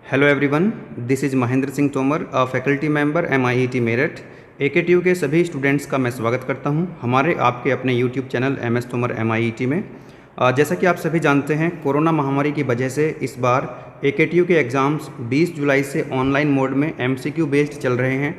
Hello everyone, this is Mahendra Singh Tomar, a faculty member MIET Meerut. AKTU के सभी students का मैं स्वागत करता हूं हमारे आपके अपने YouTube channel MS Tomar MIET में। जैसा कि आप सभी जानते हैं, कोरोना महामारी की वजह से इस बार AKTU के एग्ज़ाम्स 20 जुलाई से ऑनलाइन मोड में MCQ बेस्ड चल रहे हैं।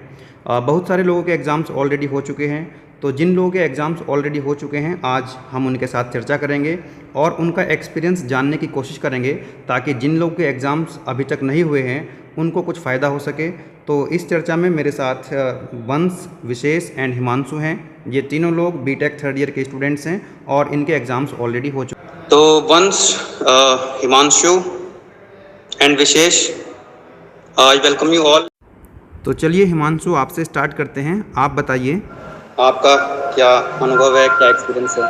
बहुत सारे लोगों के एग्ज़ाम्स ऑलरेडी हो चुके हैं, तो जिन लोगों के एग्ज़ाम्स ऑलरेडी हो चुके हैं आज हम उनके साथ चर्चा करेंगे और उनका एक्सपीरियंस जानने की कोशिश करेंगे, ताकि जिन लोगों के एग्ज़ाम्स अभी तक नहीं हुए हैं उनको कुछ फ़ायदा हो सके। तो इस चर्चा में मेरे साथ वंश, विशेष एंड हिमांशु हैं। ये तीनों लोग बीटेक थर्ड ईयर के स्टूडेंट्स हैं और इनके एग्ज़ाम्स ऑलरेडी हो चुके हैं। तो Vansh, Himanshu and Vishesh, I welcome you all. तो चलिए हिमांशु, आपसे स्टार्ट करते हैं। आप बताइए आपका क्या अनुभव है, क्या एक्सपीरियंस है?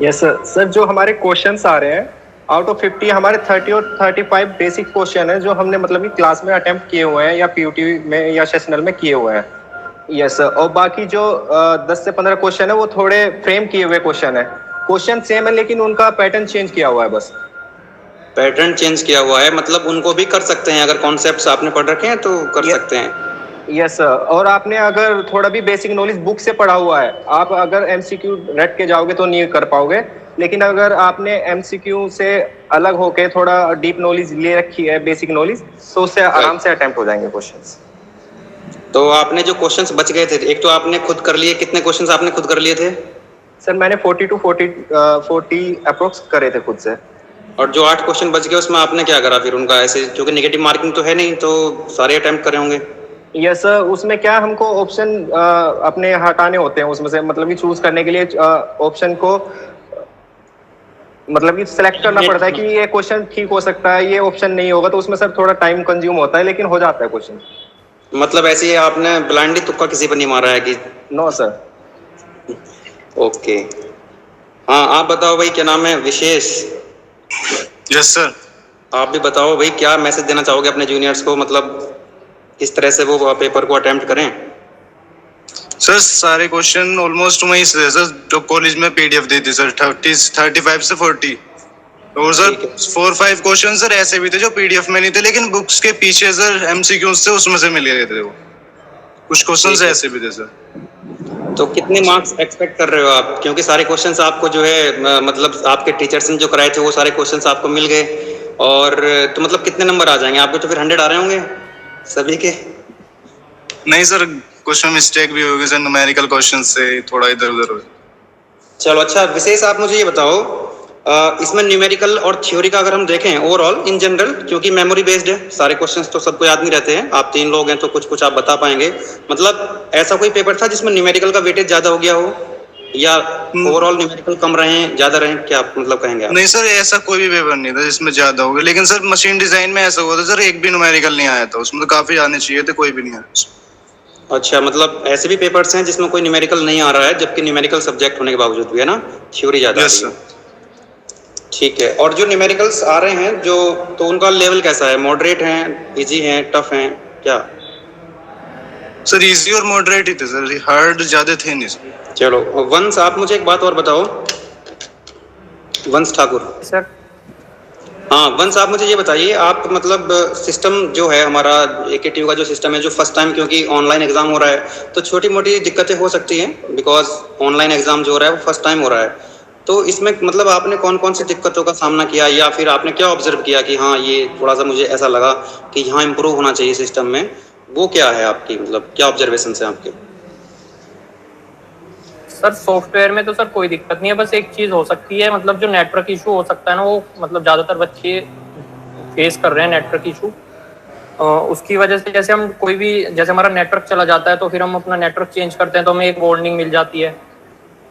यस सर, जो हमारे क्वेश्चंस आ रहे हैं आउट ऑफ 50 हमारे 30 और 35 बेसिक क्वेश्चन है जो हमने मतलब कि क्लास में अटेम्प्ट किए हुए हैं या PUT में या सेशनल में किए हुए हैं। यस, और बाकी जो 10 से 15 क्वेश्चन है वो थोड़े फ्रेम किए हुए क्वेश्चन है। क्वेश्चन सेम है लेकिन उनका पैटर्न चेंज किया हुआ है। बस पैटर्न चेंज किया हुआ है, मतलब उनको भी कर सकते हैं, अगर कॉन्सेप्ट्स आपने पढ़ रखे हैं तो कर सकते हैं। यस सर, और आपने अगर थोड़ा भी बेसिक नॉलेज बुक से पढ़ा हुआ है, आप अगर MCQ रट के जाओगे तो नहीं कर पाओगे, लेकिन अगर आपने MCQ से अलग होके थोड़ा डीप नॉलेज ले रखी है, बेसिक नॉलेज, तो उससे आराम से अटेम्प्ट हो जाएंगे क्वेश्चंस। तो आपने जो क्वेश्चंस बच गए थे, एक तो आपने खुद कर लिए, कितने क्वेश्चंस आपने खुद कर लिए थे? सर मैंने 40 to 40 अप्रोक्स करे थे खुद से। और जो 8 क्वेश्चन बच गए उसमें आपने क्या करा फिर उनका? ऐसे क्योंकि नेगेटिव मार्किंग तो है नहीं, तो सारे अटेम्प्ट करे होंगे। यस सर, उसमें क्या हमको ऑप्शन अपने हटाने होते हैं, उसमें से मतलब कि चूज करने के लिए ऑप्शन को मतलब कि सिलेक्ट करना पड़ता है कि ये क्वेश्चन ठीक हो सकता है, ये ऑप्शन नहीं होगा, तो उसमें सर थोड़ा टाइम कंज्यूम होता है, लेकिन हो जाता है क्वेश्चन। मतलब ऐसे ही आपने ब्लाइंडली तुक्का किसी पर नहीं मारा है कि? No sir. ओके, हाँ आप बताओ भाई, क्या नाम है? विशेष। Yes sir. आप भी बताओ भाई, क्या मैसेज देना चाहोगे अपने जूनियर्स को, मतलब किस तरह से वो पेपर को अटेम्प्ट करें? सर सारे क्वेश्चन ऑलमोस्ट वही से सर जो कॉलेज में PDF दी थी सर, 35 से 40। और सर 4-5 क्वेश्चन सर ऐसे भी थे जो PDF में नहीं थे, लेकिन बुक्स के पीछे सर MCQ से उसमें से मिल गए थे वो। कुछ क्वेश्चन ऐसे भी थे सर। तो कितने मार्क्स एक्सपेक्ट कर रहे हो आप? क्योंकि सारे क्वेश्चंस आपको जो है मतलब आपके टीचर्स ने जो कराए थे वो सारे क्वेश्चंस आपको मिल गए, और तो मतलब कितने नंबर आ जाएंगे आपके? तो फिर 100 आ रहे होंगे सभी के? नहीं सर, कुछ में मिस्टेक भी होगी सर, न्यूमेरिकल क्वेश्चन से थोड़ा इधर उधर हो। चलो अच्छा, विशेष आप मुझे ये बताओ, इसमें न्यूमेरिकल और थ्योरी का अगर हम देखें ओवरऑल इन जनरल, क्योंकि मेमोरी बेस्ड है, सारे क्वेश्चंस तो सबको याद नहीं रहते हैं, आप 3 लोग हैं तो कुछ कुछ आप बता पाएंगे, मतलब ऐसा कोई पेपर था जिसमें न्यूमेरिकल का वेटेज ज्यादा हो गया हो, या ओवरऑल न्यूमेरिकल कम रहे, ज्यादा रहे, क्या आप मतलब कहेंगे आप? नहीं सर, ऐसा कोई भी पेपर नहीं था जिसमें ज्यादा हो गया, लेकिन सर मशीन डिजाइन में ऐसा हुआ था सर, एक भी न्यूमेरिकल नहीं आया था उसमें, तो काफी आने चाहिए थे, कोई भी नहीं आया। अच्छा, मतलब ऐसे भी पेपर्स हैं जिसमें कोई न्यूमेरिकल नहीं आ रहा है, जबकि न्यूमेरिकल सब्जेक्ट होने के बावजूद भी, है ना, थ्योरी ज्यादा यस है। ठीक है, और जो न्यूमेरिकल्स आ रहे हैं जो, तो उनका लेवल कैसा है? मॉडरेट हैं, इजी हैं, टफ हैं, क्या? सर इजी और मॉडरेट ही थे सर, हार्ड ज्यादा थे नहीं सर। चलो वंश, आप मुझे एक बात और बताओ, वंश ठाकुर सर। हाँ वंश, आप मुझे ये बताइए, आप मतलब सिस्टम जो है हमारा AKTU का जो सिस्टम है, जो फर्स्ट टाइम क्योंकि ऑनलाइन एग्जाम हो रहा है तो छोटी मोटी दिक्कतें हो सकती हैं, बिकॉज ऑनलाइन एग्जाम जो हो रहा है वो फर्स्ट टाइम हो रहा है, तो इसमें मतलब आपने कौन कौन सी दिक्कतों का सामना किया, या फिर आपने क्या ऑब्जर्व किया कि हाँ ये थोड़ा सा मुझे ऐसा लगा कि यहाँ इम्प्रूव होना चाहिए सिस्टम में, वो क्या है आपकी, मतलब क्या ऑब्जर्वेशन है आपके? सर सॉफ्टवेयर में तो सर कोई दिक्कत नहीं है, बस एक चीज हो सकती है, मतलब जो नेटवर्क इशू हो सकता है ना, वो मतलब ज्यादातर बच्चे फेस कर रहे हैं नेटवर्क इशू। उसकी वजह से जैसे हम कोई भी, जैसे हमारा नेटवर्क चला जाता है तो फिर हम अपना नेटवर्क चेंज करते हैं तो हमें एक वार्निंग मिल जाती है,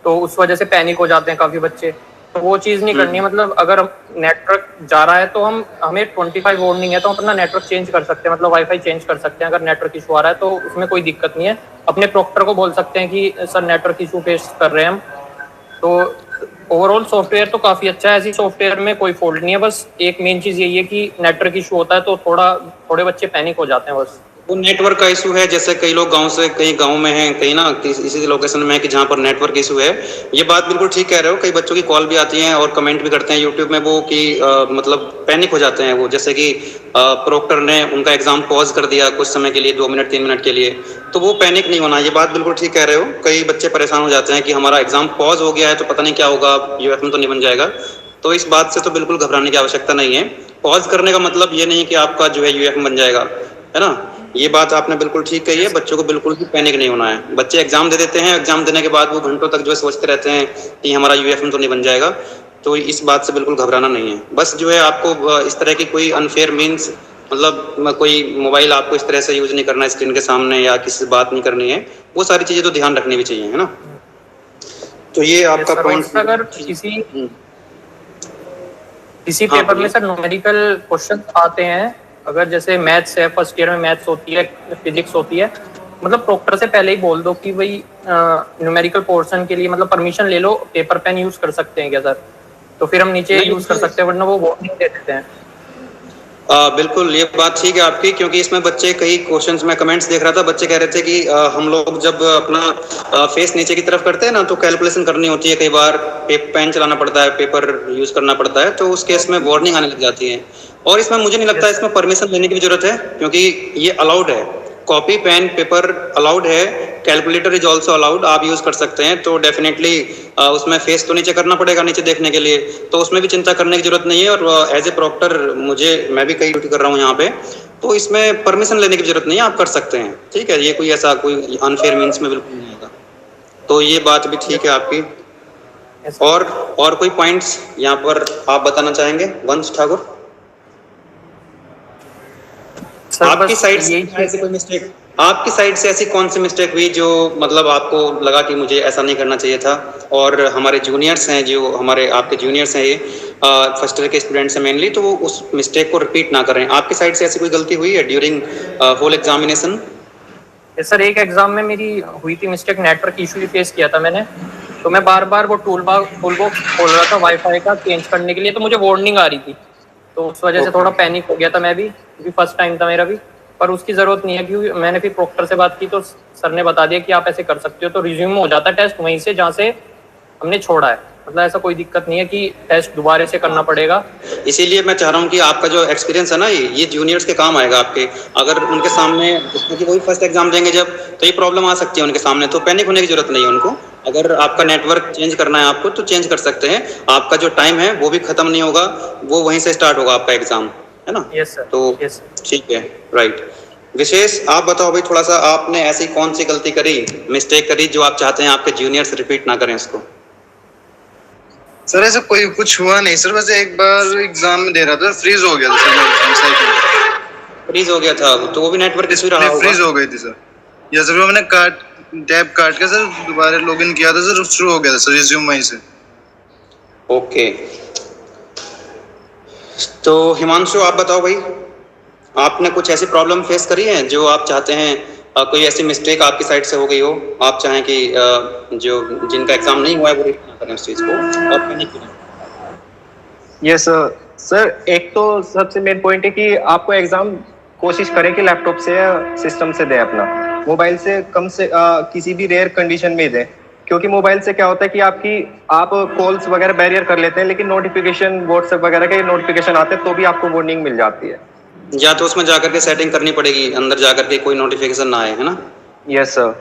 तो उस वजह से पैनिक हो जाते हैं काफी बच्चे। तो वो चीज नहीं करनी है, मतलब अगर नेटवर्क जा रहा है तो हमें 25 वार्निंग है तो हम अपना नेटवर्क चेंज कर सकते हैं, मतलब वाईफाई चेंज कर सकते हैं। अगर नेटवर्क इशू आ रहा है तो उसमें कोई दिक्कत नहीं है, अपने प्रोक्टर को बोल सकते हैं कि सर नेटवर्क इशू फेस कर रहे हैं हम। तो ओवरऑल सॉफ्टवेयर तो काफी अच्छा है, ऐसी सॉफ्टवेयर में कोई फॉल्ट नहीं है, बस एक मेन चीज यही है कि नेटवर्क इशू होता है तो थोड़े बच्चे पैनिक हो जाते हैं बस। वो नेटवर्क का इशू है, जैसे कई लोग गांव से, कई गांव में हैं, कहीं ना इसी लोकेशन में है कि जहाँ पर नेटवर्क इशू है। ये बात बिल्कुल ठीक कह रहे हो। कई बच्चों की कॉल भी आती हैं और कमेंट भी करते हैं यूट्यूब में वो कि मतलब पैनिक हो जाते हैं वो, जैसे कि प्रोक्टर ने उनका एग्जाम पॉज कर दिया कुछ समय के लिए, 2 मिनट 3 मिनट के लिए। तो वो पैनिक नहीं होना, ये बात बिल्कुल ठीक कह रहे हो। कई बच्चे परेशान हो जाते हैं कि हमारा एग्जाम पॉज हो गया है तो पता नहीं क्या होगा, यूएफएम तो नहीं बन जाएगा। तो इस बात से तो बिल्कुल घबराने की आवश्यकता नहीं है। पॉज करने का मतलब ये नहीं कि आपका जो है यूएफएम बन जाएगा, है ना। ये बात आपने बिल्कुल ठीक कही है। बच्चों को बिल्कुल भी पैनिक नहीं होना है। बच्चे एग्जाम दे देते हैं, एग्जाम देने के बाद वो घंटों तक जो है सोचते रहते हैं कि हमारा यूएफएम तो नहीं बन जाएगा। तो इस बात से बिल्कुल घबराना नहीं है। बस जो है आपको इस तरह की कोई अनफेयर मीन्स, मतलब कोई मोबाइल आपको इस तरह से यूज नहीं करना है स्क्रीन के सामने, या किसी से बात नहीं करनी है। वो सारी चीजें तो ध्यान रखनी भी चाहिए, है ना। तो ये आपका पॉइंट। अगर किसी पेपर में सर न्यूमेरिकल क्वेश्चन आते हैं, अगर जैसे मैथ्स है, फर्स्ट ईयर में मैथ्स होती है, फिजिक्स होती है, मतलब प्रोक्टर से पहले ही बोल दो कि भाई न्यूमेरिकल पोर्शन के लिए मतलब परमिशन ले लो, पेपर पेन यूज कर सकते हैं क्या सर? तो फिर हम नीचे यूज कर सकते हैं, वरना वो वार्निंग दे देते हैं। बिल्कुल ये बात ठीक है आपकी, क्योंकि इसमें बच्चे कई क्वेश्चंस में कमेंट्स देख रहा था, बच्चे कह रहे थे कि हम लोग जब अपना फेस नीचे की तरफ करते हैं ना, तो कैलकुलेशन करनी होती है, कई बार पेन चलाना पड़ता है, पेपर यूज करना पड़ता है, तो उस केस में वार्निंग आने लग जाती है। और इसमें मुझे नहीं लगता इसमें परमिशन लेने की भी जरूरत है, क्योंकि ये अलाउड है। कॉपी पेन पेपर अलाउड है, कैलकुलेटर इज ऑल्सो अलाउड, आप यूज कर सकते हैं। तो डेफिनेटली उसमें फेस तो नीचे करना पड़ेगा नीचे देखने के लिए, तो उसमें भी चिंता करने की जरूरत नहीं है। और एज ए प्रॉक्टर मैं भी कई ड्यूटी कर रहा हूँ यहाँ पे, तो इसमें परमिशन लेने की जरूरत नहीं है, आप कर सकते हैं। ठीक है, ये कोई ऐसा कोई अनफेयर मीन्स में बिल्कुल नहीं होगा। तो ये बात भी ठीक है आपकी। और कोई पॉइंट्स यहाँ पर आप बताना चाहेंगे वंश ठाकुर? आपकी साइड से ऐसी कोई मिस्टेक, आपकी साइड से ऐसी कौन सी मिस्टेक हुई जो मतलब आपको लगा कि मुझे ऐसा नहीं करना चाहिए था? और हमारे जूनियर्स हैं, जो हमारे आपके जूनियर्स हैं, ये फर्स्ट ईयर के स्टूडेंट्स हैं मेनली, तो वो उस मिस्टेक को रिपीट ना करें। आपकी साइड से ऐसी कोई गलती हुई है ड्यूरिंग होल एग्जामिनेशन? सर एक एग्जाम में मेरी हुई थी मिस्टेक, नेटवर्क इशू फेस किया था मैंने। तो मैं बार बार वो टूल बॉक्स खोल रहा था वाईफाई का चेंज करने के लिए, तो मुझे वार्निंग आ रही थी, तो उस वजह से थोड़ा पैनिक हो गया था मैं भी, क्योंकि फर्स्ट टाइम था मेरा भी। पर उसकी जरूरत नहीं है, क्योंकि मैंने फिर प्रोक्टर से बात की तो सर ने बता दिया कि आप ऐसे कर सकते हो, तो रिज्यूम हो जाता है टेस्ट वहीं से जहाँ से हमने छोड़ा है। मतलब ऐसा कोई दिक्कत नहीं है कि टेस्ट दोबारा से करना पड़ेगा। इसीलिए मैं चाह रहा हूँ कि आपका जो एक्सपीरियंस है ना, ये जूनियर्स के काम आएगा आपके। अगर उनके सामने, क्योंकि वही फर्स्ट एग्जाम देंगे जब, तो ये प्रॉब्लम आ सकती है उनके सामने, तो पैनिक होने की जरूरत नहीं है उनको। अगर आपका नेटवर्क चेंज करना है आपको, तो चेंज कर सकते हैं। आपका जो टाइम है वो भी खत्म नहीं होगा, वो वहीं से स्टार्ट होगा आपका एग्जाम, है ना। Yes sir. तो ठीक है, राइट। विशेष आप बताओ भाई, थोड़ा सा आपने ऐसी कौन सी गलती करी, मिस्टेक करी, जो आप चाहते हैं आपके जूनियर्स रिपीट ना करें इसको? सर ऐसा कोई कुछ हुआ नहीं सर, बस एक बार एग्जाम में दे रहा था, फ्रीज हो गया था सर। फ्रीज हो गया था, तो वो भी नेटवर्क इशू रहा होगा। फ्रीज हो गई थी सर, या सर मैंने टैब काट के सर दोबारा लॉगिन किया था सर, शुरू हो गया था सर रिज्यूम वहीं से। ओके, तो हिमांशु आप बताओ भाई, आपने कुछ ऐसी प्रॉब्लम फेस करी है जो आप चाहते हैं, कोई ऐसी मिस्टेक आपकी साइड से हो गई हो, आप चाहें कि जो जिनका एग्जाम नहीं हुआ है वो रिपीट ना करें उस चीज को, और पैनिक करें? यस सर, एक तो सबसे मेन पॉइंट है कि आपको एग्जाम कोशिश करें कि लैपटॉप से या सिस्टम से दें, अपना मोबाइल से कम से किसी भी रेयर कंडीशन में दें। क्योंकि मोबाइल से क्या होता है कि आप कॉल्स वगैरह बैरियर कर लेते हैं, लेकिन नोटिफिकेशन व्हाट्सएप वगैरह के नोटिफिकेशन आते हैं तो भी आपको वार्निंग मिल जाती है। या तो उसमें जाकर के सेटिंग करनी पड़ेगी, अंदर जाकर के कोई नोटिफिकेशन ना आए, है ना। Yes sir.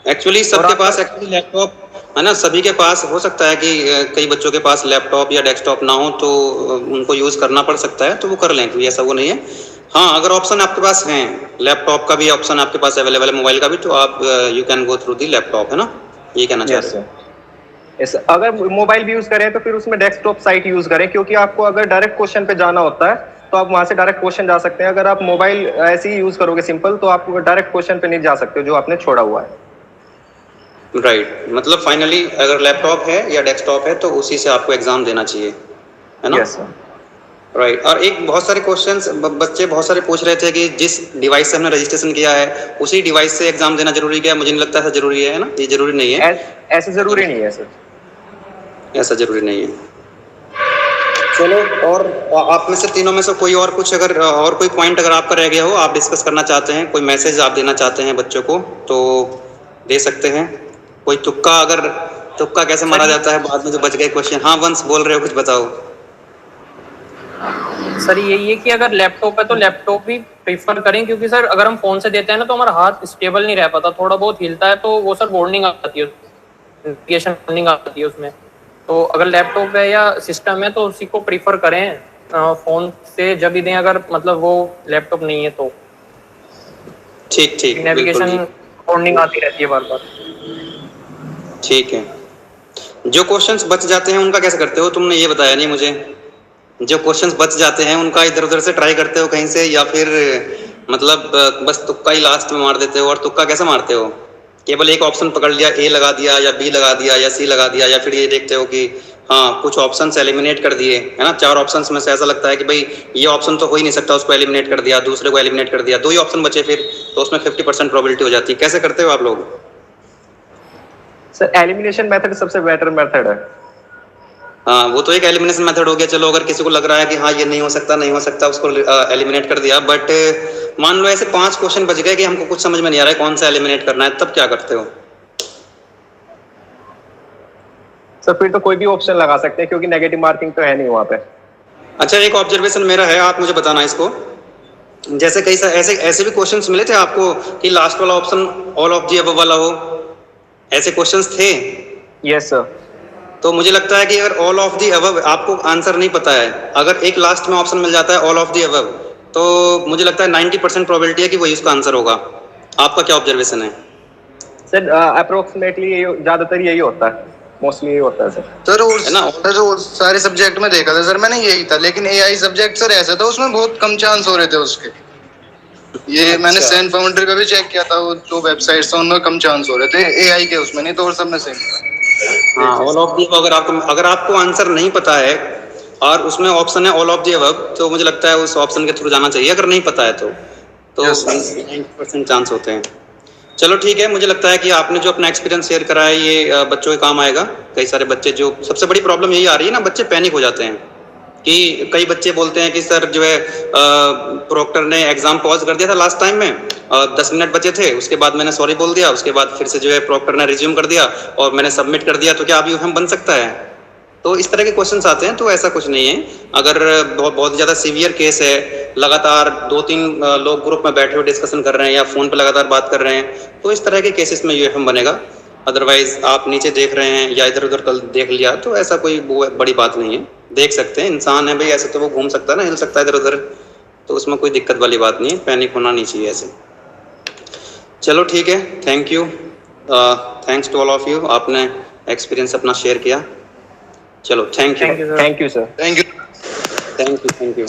एक्चुअली सबके पास एक्चुअली लैपटॉप है ना, सभी के पास हो सकता है कि कई बच्चों के पास लैपटॉप या डेस्कटॉप ना हो, तो उनको यूज करना पड़ सकता है, तो वो कर लें, कोई ऐसा वो नहीं है। हाँ, अगर ऑप्शन आपके पास है, लैपटॉप का भी ऑप्शन आपके पास अवेलेबल है, मोबाइल का भी, तो आप you can go through the laptop, है ना, ये कहना चाह रहे हैं। यस, अगर मोबाइल भी यूज करें तो फिर उसमें डेस्कटॉप साइट यूज करें, क्योंकि आपको अगर डायरेक्ट क्वेश्चन पे जाना होता है तो आप वहां से डायरेक्ट क्वेश्चन जा सकते हैं। अगर आप मोबाइल ऐसे ही यूज करोगे सिंपल, तो आप डायरेक्ट क्वेश्चन पे नहीं जा सकते जो आपने छोड़ा हुआ है। राइट, मतलब फाइनली अगर लैपटॉप है या डेस्कटॉप है तो उसी से आपको एग्जाम देना चाहिए, है ना। Yes sir. राइट। और एक बहुत सारे क्वेश्चंस बच्चे बहुत सारे पूछ रहे थे कि जिस डिवाइस से हमने रजिस्ट्रेशन किया है उसी डिवाइस से एग्जाम देना जरूरी क्या है? मुझे नहीं लगता ऐसा जरूरी है ना, ये जरूरी नहीं है। ऐसा जरूरी नहीं है सर, ऐसा जरूरी नहीं है। चलो, और आप में से तीनों में से कोई और कुछ अगर और कोई पॉइंट अगर आपका रह गया हो, आप डिस्कस करना चाहते हैं, कोई मैसेज आप देना चाहते हैं बच्चों को, तो दे सकते हैं। कोई तुक्का, अगर तुक्का कैसे मारा जाता है बाद में जो बच गए क्वेश्चन। हाँ वंश बोल रहे हो, कुछ बताओ। सर यही है कि अगर लैपटॉप है तो लैपटॉप भी प्रीफर करें, क्योंकि सर अगर हम फोन से देते हैं ना तो हमारा हाथ स्टेबल नहीं रह पाता, थोड़ा बहुत हिलता है तो वो सर वार्निंग आती है, नोटिफिकेशन वार्निंग आती है उसमें। तो अगर लैपटॉप है या सिस्टम है तो उसी को प्रीफर करें, फोन से जब भी दें अगर मतलब वो लैपटॉप नहीं है तो। ठीक ठीक, नेविगेशन वार्निंग आती रहती है बार बार। ठीक है। जो क्वेश्चंस बच जाते हैं उनका कैसे करते हो, तुमने ये बताया नहीं मुझे। जो क्वेश्चंस बच जाते हैं उनका इधर उधर से ट्राई करते हो कहीं से, या फिर मतलब बस तुक्का ही लास्ट में मार देते हो? और तुक्का कैसे मारते हो? केवल एक ऑप्शन पकड़ लिया, ए लगा दिया या बी लगा दिया या सी लगा दिया, या फिर ये देखते हो कि हाँ कुछ ऑप्शंस एलिमिनेट कर दिए, है ना, 4 ऑप्शंस में से ऐसा लगता है कि भाई ये ऑप्शन तो हो ही नहीं सकता, उसको एलिमिनेट कर दिया, दूसरे को एलिमिनेट कर दिया, 2 ही ऑप्शन बचे फिर, तो उसमें 50% प्रोबेबिलिटी हो जाती है। कैसे करते हो आप लोग? सर एलिमिनेशन मेथड सबसे बेटर मेथड है। हाँ वो तो एक एलिमिनेशन मेथड हो गया। चलो अगर किसी को लग रहा है कि हाँ ये नहीं हो सकता, उसको एलिमिनेट कर दिया। बट मान लो ऐसे 5 क्वेश्चन बच गए कि हमको कुछ समझ में नहीं आ रहा है कौन सा एलिमिनेट करना है, तब क्या करते हो? सर फिर तो कोई भी ऑप्शन लगा सकते हैं, क्योंकि नेगेटिव मार्किंग तो है नहीं वहाँ पे। अच्छा, एक ऑब्जर्वेशन मेरा है, आप मुझे बताना इसको। जैसे कई ऐसे भी क्वेश्चंस मिले थे आपको कि लास्ट वाला option all of the above वाला हो, ऐसे क्वेश्चंस थे? Yes sir. तो मुझे लगता है कि अगर ऑल ऑफ दी अबव आपको आंसर नहीं पता है, अगर एक लास्ट में ऑप्शन मिल जाता है ऑल ऑफ दी अबव, तो मुझे लगता है 90% प्रोबेबिलिटी है कि वही उसका आंसर होगा। आपका क्या ऑब्जर्वेशन है? सर अप्रोक्सीमेटली ज्यादातर यही होता है, मोस्टली यही होता है सर। सर और सारे सब्जेक्ट में देखा था सर मैंने, यही था। लेकिन एआई सब्जेक्ट सर ऐसा था, उसमें बहुत कम चांस हो रहे थे उसके। ये अच्छा। मैंने सैन फाउंड्री पे भी चेक किया था, वो जो वेबसाइट्स था उनमें कम चांस हो रहे थे एआई के, उसमें नहीं तो और सब में सेम। हाँ ऑल ऑफ दी, अगर आपको आंसर नहीं पता है और उसमें ऑप्शन है ऑल ऑफ दी अबव, तो मुझे लगता है उस ऑप्शन के थ्रू जाना चाहिए। अगर नहीं पता है तो 90% चांस होते हैं। चलो ठीक है, मुझे लगता है कि आपने जो अपना एक्सपीरियंस शेयर करा है ये बच्चों के काम आएगा। कई सारे बच्चे, जो सबसे बड़ी प्रॉब्लम यही आ रही है ना, बच्चे पैनिक हो जाते हैं कि कई बच्चे बोलते हैं कि सर जो है प्रोक्टर ने एग्जाम पॉज कर दिया था लास्ट टाइम में, 10 मिनट बचे थे, उसके बाद मैंने सॉरी बोल दिया, उसके बाद फिर से जो है प्रोक्टर ने रिज्यूम कर दिया और मैंने सबमिट कर दिया, तो क्या अभी यूएफएम बन सकता है? तो इस तरह के क्वेश्चंस आते हैं। तो ऐसा कुछ नहीं है। अगर बहुत ज़्यादा सीवियर केस है, लगातार 2-3 लोग ग्रुप में बैठे हुए डिस्कशन कर रहे हैं या फ़ोन पे लगातार बात कर रहे हैं, तो इस तरह के केसेस में यूएफएम बनेगा। अदरवाइज आप नीचे देख रहे हैं या इधर उधर कल देख लिया, तो ऐसा कोई बड़ी बात नहीं है। देख सकते हैं, इंसान है भाई, ऐसे तो वो घूम सकता है ना, हिल सकता है इधर उधर, तो उसमें कोई दिक्कत वाली बात नहीं है, पैनिक होना नहीं चाहिए ऐसे। चलो ठीक है, thank you, thanks to all of you, आपने एक्सपीरियंस अपना शेयर किया। चलो thank you sir. Thank you. Thank you.